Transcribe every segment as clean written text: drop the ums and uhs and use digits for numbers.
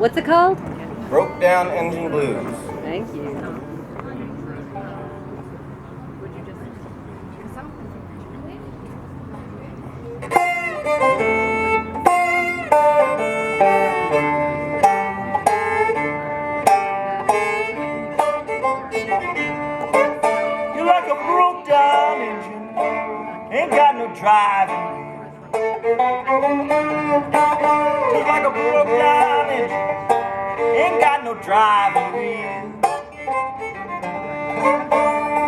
What's it called? Broke Down Engine Blues. Thank you. You're like a broke down engine, ain't got no driving. Just like a broke down engine, ain't got no driving wheel.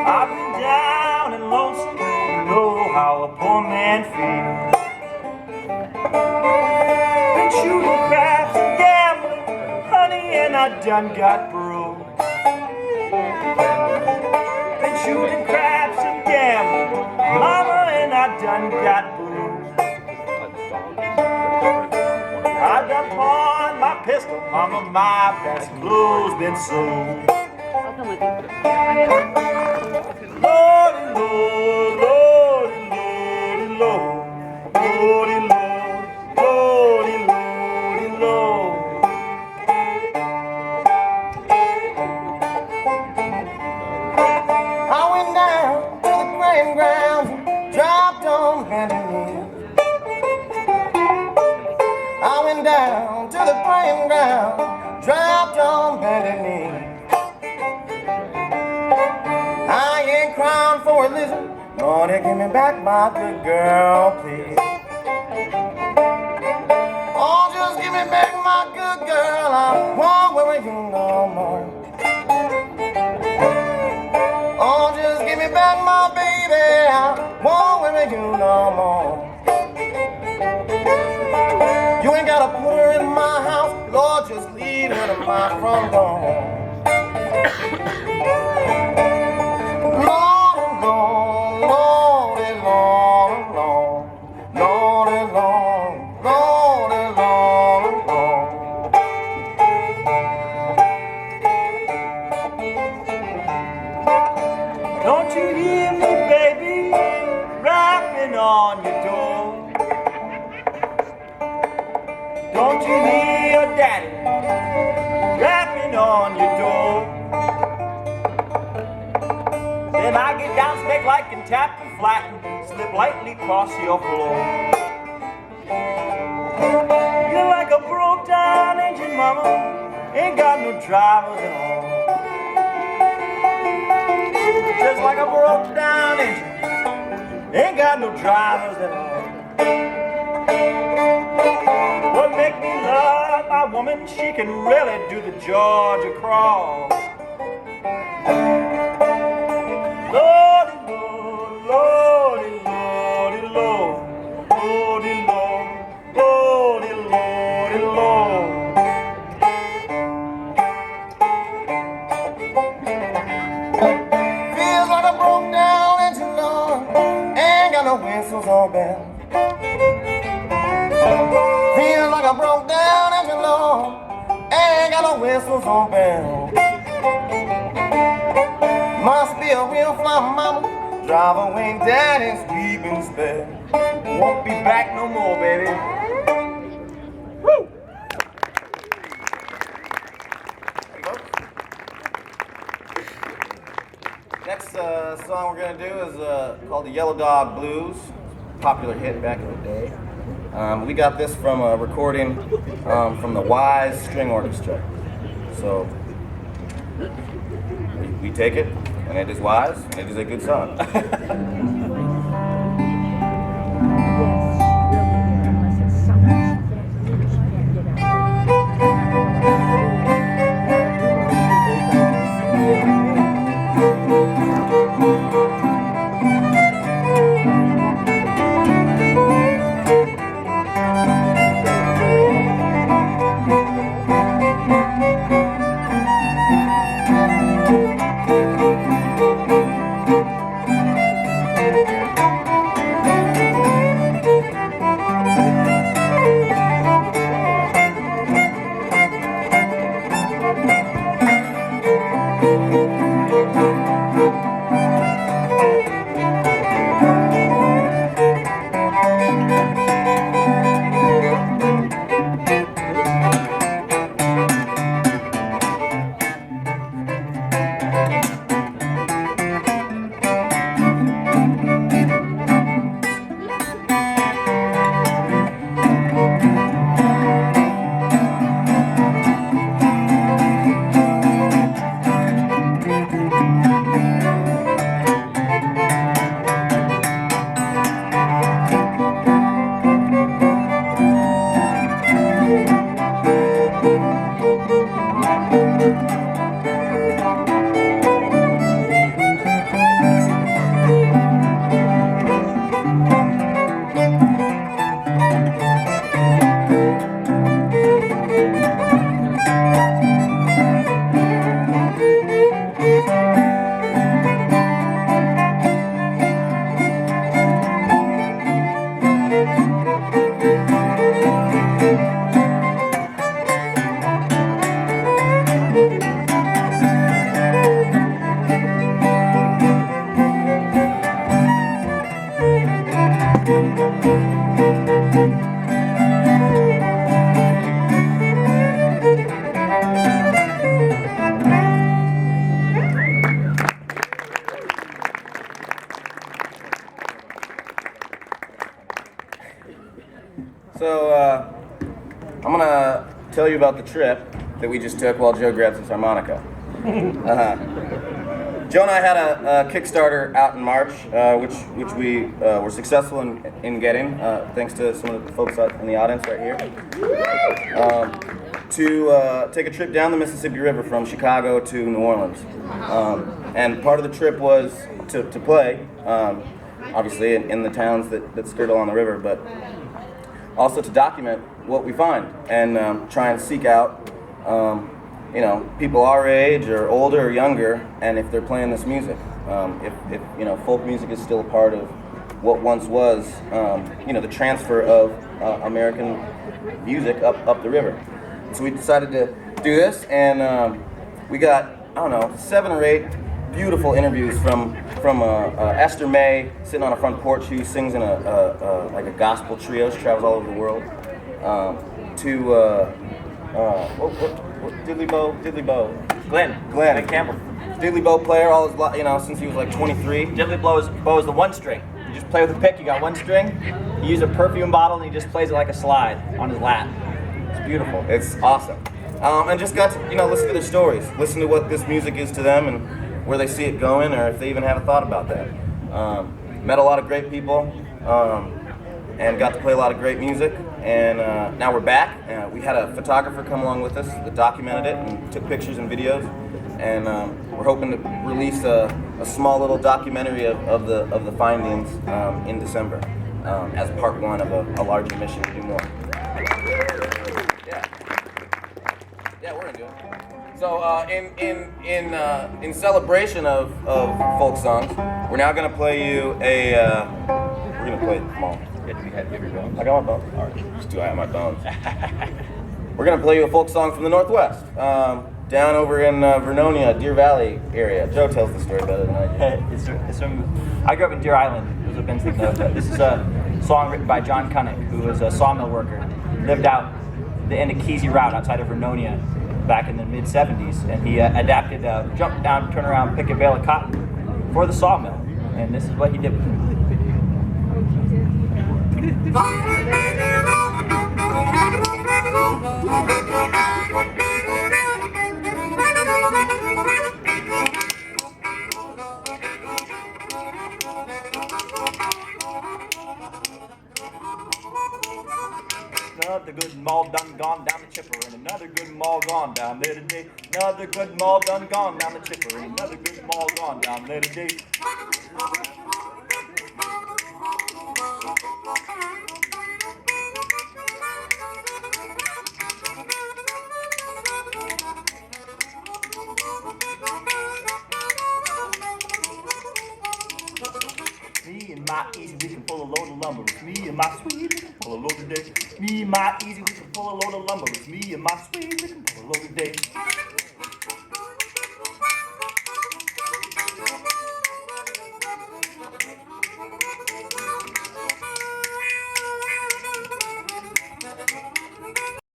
I've been down and lonesome, know how a poor man feels. Been shooting craps and gambling, honey, and I done got broke. Been shooting craps and gambling, mama, and I done got broke. I done pawned my pistol, mama, my best clothes been sold. I'll come with you. Lordy, Lord, Lordy, Lordy, Lord, Lordy, Lord, Lordy, Lordy, Lord. I went down to the playing grounds and dropped on bending knee. I went down to the playing ground, dropped on bended knee. I ain't crying for a lizard, Lord, give me back my good girl, please. Oh, just give me back my good girl, I won't worry you no more. Oh, just give me back my baby, I won't worry you no more. You ain't gotta put her in my house, Lord, just lead her to my front door. Lordy, Lord, Lordy, Lord, Lord, Lordy, Lord, Lordy, Lord, Lord. Don't you hear me, baby, rapping on your door? Don't you hear your daddy rapping on your door? Then I get down, snake like and tap and flatten, slip lightly across your floor. You're like a broke down engine, mama, ain't got no drivers at all. Just like a broke down engine, ain't got no drivers at all. What make me love my woman, she can really do the Georgia crawl. Lordy, Lord, Lordy, Lordy, Lord, Lordy, Lord, Lordy, Lordy, Lord. Feels like a broke down engine, Lord, ain't got no whistles or bells. Feels like a broke down engine, Lord, ain't got no whistles or bells. Must be a real fly mama, drive away daddy's sleeping spell. Won't be back no more, baby. Woo! There you go. Next song we're gonna do is called the Yellow Dog Blues, popular hit back in the day. We got this from a recording from the Wise String Orchestra. So we take it, and it is wise, and it is a good song. tell you about the trip that we just took while Joe grabs his harmonica. Joe and I had a Kickstarter out in March, which we were successful in getting, thanks to some of the folks out in the audience right here, to take a trip down the Mississippi River from Chicago to New Orleans. And part of the trip was to play, obviously in the towns that skirt along the river, but also to document what we find and try and seek out people our age or older or younger, and if they're playing this music, if folk music is still a part of what once was, the transfer of American music up the river. So we decided to do this, and we got, 7 or 8 beautiful interviews from Esther May sitting on a front porch who sings in like a gospel trio. She travels all over the world. Diddley Bow. Glenn Campbell. Diddley Bow player, since he was like 23. Diddley Bow is the one string. You just play with a pick. You got one string. You use a perfume bottle and he just plays it like a slide on his lap. It's beautiful. It's awesome. And just got to listen to their stories, listen to what this music is to them and where they see it going, or if they even have a thought about that. Met a lot of great people, and got to play a lot of great music. And now we're back. We had a photographer come along with us that documented it and took pictures and videos. And we're hoping to release a small little documentary of the findings in December as part 1 of a larger mission to do more. Yeah, we're gonna do it. So in celebration of folk songs, we're now gonna play you we're gonna play them all. You have your bones. I got my bones. All right, just do I have my bones. We're gonna play you a folk song from the Northwest, down over in Vernonia, Deer Valley area. Joe tells the story better than I do. It's from. I grew up in Deer Island. Those have been this is a song written by John Cunnick, who was a sawmill worker, lived out the Ennekeezy route outside of Vernonia back in the mid '70s, and he adapted jump down, turn around, pick a bale of cotton for the sawmill, and this is what he did. Another good mall done gone down the chipper, and another good mall gone down there today. Another good mall done gone down the chipper, and another good mall gone down there today. Me and my easy, we can pull a load of lumber. It's me and my sweet, we can pull a load today. Me and my easy, we can pull a load of lumber. It's me and my sweet, we can pull a load today.